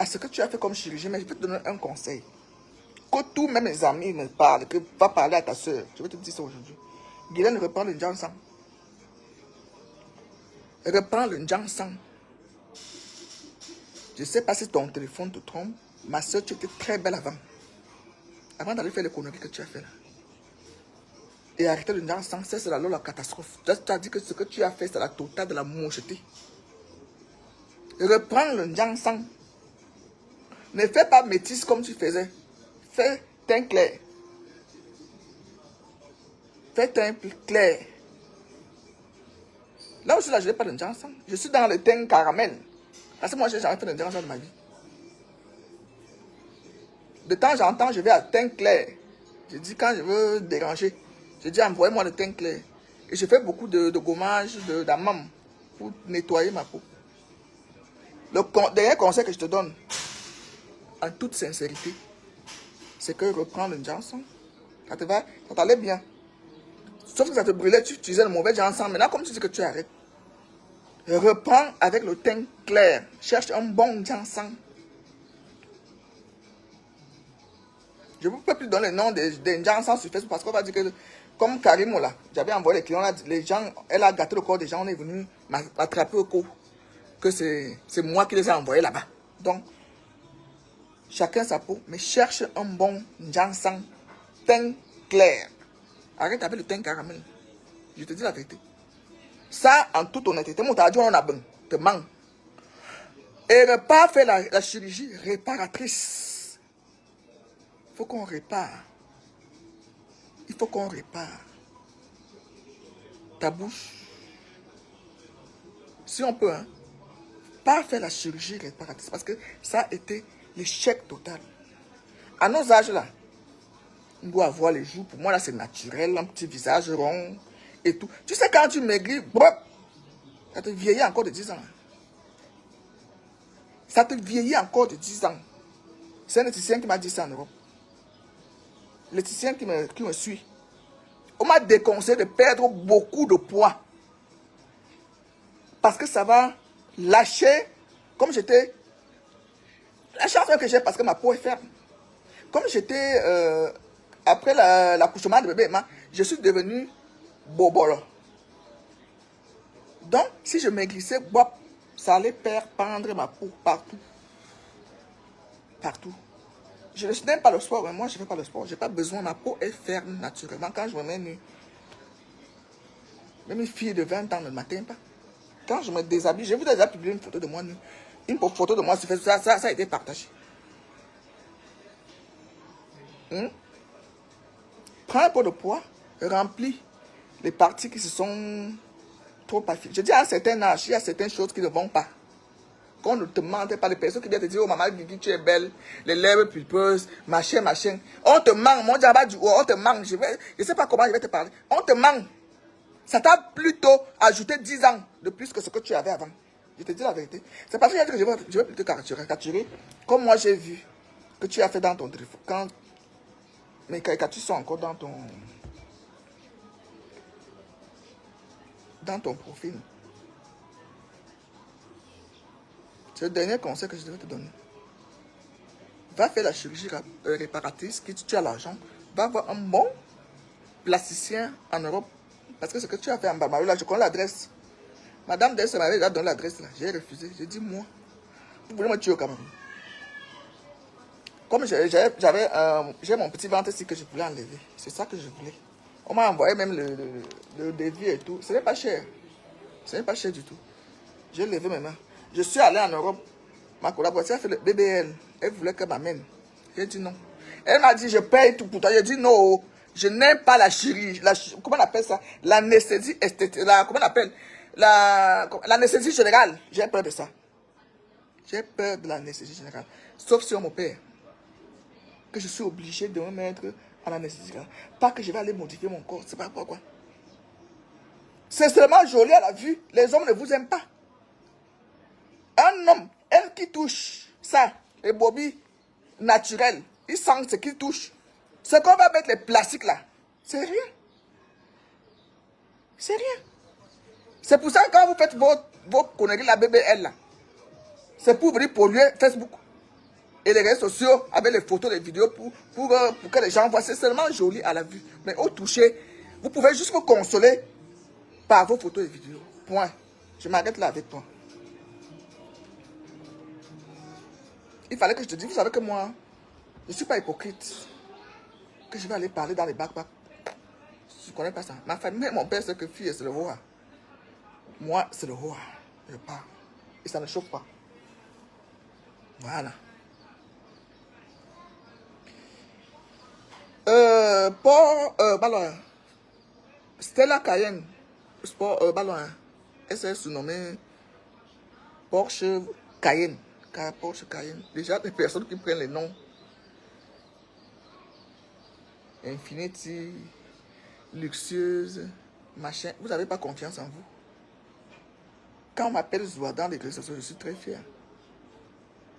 à ce que tu as fait comme chirurgie, mais je peux te donner un conseil. Que tous même mes amis me parlent, que va parler à ta soeur. Je vais te dire ça aujourd'hui. Guylaine, reprends le Njansang. Reprends le Njansang. Je ne sais pas si ton téléphone te trompe. Ma soeur, tu étais très belle avant. Avant d'aller faire les conneries que tu as fait là. Et arrêter le Njansang, c'est la catastrophe. Tu as dit que ce que tu as fait, c'est la totale de la mocheté. Reprends le Njansang. Ne fais pas métisse comme tu faisais. Fais teint clair. Fais teint clair. Là aussi, là, je n'ai pas de Njansang. Je suis dans le teint caramel. Parce que moi, je n'ai jamais fait de Njansang de ma vie. De temps en temps, je vais à teint clair. Je dis quand je veux déranger, je dis envoyez-moi le teint clair. Et je fais beaucoup de gommage, d'amam pour nettoyer ma peau. Le dernier conseil que je te donne, en toute sincérité, c'est que reprends le Njansang. Ça t'allait bien. Sauf que ça te brûlait, tu utilisais le mauvais Njansang. Maintenant, comme tu dis que tu arrêtes, reprends avec le teint clair. Cherche un bon Njansang. Je ne peux plus donner le nom des Njansang sur Facebook parce qu'on va dire que, comme Karim, là, j'avais envoyé les clients là, les gens, elle a gâté le corps des gens, on est venu m'attraper au cou. Que c'est moi qui les ai envoyés là-bas. Donc, chacun sa peau, mais cherche un bon Njansang, teint clair. Arrête avec le teint caramel. Je te dis la vérité. Ça, en toute honnêteté, mon t'as dit on a besoin, te manque. Et ne pas faire la chirurgie réparatrice. Il faut qu'on répare. Il faut qu'on répare. Ta bouche. Si on peut, hein. Pas faire la chirurgie réparatrice. Parce que ça a été l'échec total. À nos âges là, on doit avoir les joues. Pour moi là, c'est naturel. Un petit visage rond et tout. Tu sais quand tu maigris, ça te vieillit encore de 10 ans. Ça te vieillit encore de 10 ans. C'est un éthicien qui m'a dit ça en Europe. L'éthicien qui me suit. On m'a déconseillé de perdre beaucoup de poids. Parce que ça va lâcher. Comme j'étais... La chance que j'ai parce que ma peau est ferme. Comme j'étais... après l'accouchement de bébé, je suis devenu bobolo. Donc, si je maigrissais, ça allait pendre ma peau partout. Partout. Je n'aime pas le sport. Moi, je ne fais pas le sport. Je n'ai pas besoin. Ma peau est ferme naturellement. Quand je me mets nu, même une fille de 20 ans ne m'atteint pas. Quand je me déshabille, j'ai vu déjà publier une photo de moi nu. Une photo de moi, ça a été partagé. Prends un peu de poids, remplis les parties qui se sont trop affilées. Je dis à un certain âge, il y a certaines choses qui ne vont pas. Qu'on ne te mente pas, les personnes qui viennent te dire, oh maman Guigui, tu es belle, les lèvres pulpeuses, machin. On te manque, mon diable du haut, on te manque. Je ne sais pas comment je vais te parler. On te manque. Ça t'a plutôt ajouté 10 ans de plus que ce que tu avais avant. Je te dis la vérité. C'est parce que je vais plutôt caricaturer. Comme moi j'ai vu que tu as fait dans ton téléphone. Quand mes caricatures sont encore dans ton profil. C'est le dernier conseil que je devais te donner. Va faire la chirurgie réparatrice, si tu as l'argent. Va voir un bon plasticien en Europe. Parce que ce que tu as fait en Bamaru, là, je connais l'adresse. Madame Dess m'avait déjà donné l'adresse là. J'ai refusé. J'ai dit, moi, vous voulez me tuer au Cameroun. Comme j'ai mon petit ventre ici que je voulais enlever. C'est ça que je voulais. On m'a envoyé même le devis et tout. Ce n'est pas cher. Ce n'est pas cher du tout. J'ai levé mes mains. Je suis allé en Europe. Ma collaboratrice a fait le BBL. Elle voulait qu'elle m'amène. J'ai dit non. Elle m'a dit, je paye tout pour toi. J'ai dit non. Je n'aime pas la chirurgie. Comment on appelle ça? L'anesthésie esthétique. Comment on appelle? L'anesthésie générale. J'ai peur de ça. J'ai peur de l'anesthésie générale. Sauf si on m'opère. Que je suis obligé de me mettre en anesthésie générale. Pas que je vais aller modifier mon corps. C'est pas quoi. C'est seulement joli à la vue. Les hommes ne vous aiment pas. Un homme, elle qui touche ça, les bobbies naturels, il sent ce qu'il touche. Ce qu'on va mettre les plastiques là, c'est rien. C'est rien. C'est pour ça que quand vous faites vos conneries, la BBL là, c'est pour venir polluer Facebook. et les réseaux sociaux avec les photos, les vidéos pour que les gens voient. C'est seulement joli à la vue. Mais au toucher, vous pouvez juste vous consoler par vos photos et vidéos. Point. Je m'arrête là avec toi. Il fallait que je te dise, vous savez que moi, je ne suis pas hypocrite. Que je vais aller parler dans les backpacks. Je ne connais pas ça. Ma famille, mon père, c'est que fille, c'est le roi. Moi, c'est le roi. Je parle. Et ça ne choque pas. Voilà. Pour Ballon, Stella Cayenne, sport Ballon, elle s'est surnommée Porsche Cayenne. Porsche Cayenne. Déjà, des personnes qui prennent les noms Infinity, luxueuse, machin. Vous n'avez pas confiance en vous. Quand on m'appelle Zoua dans les réseaux sociaux, je suis très fier.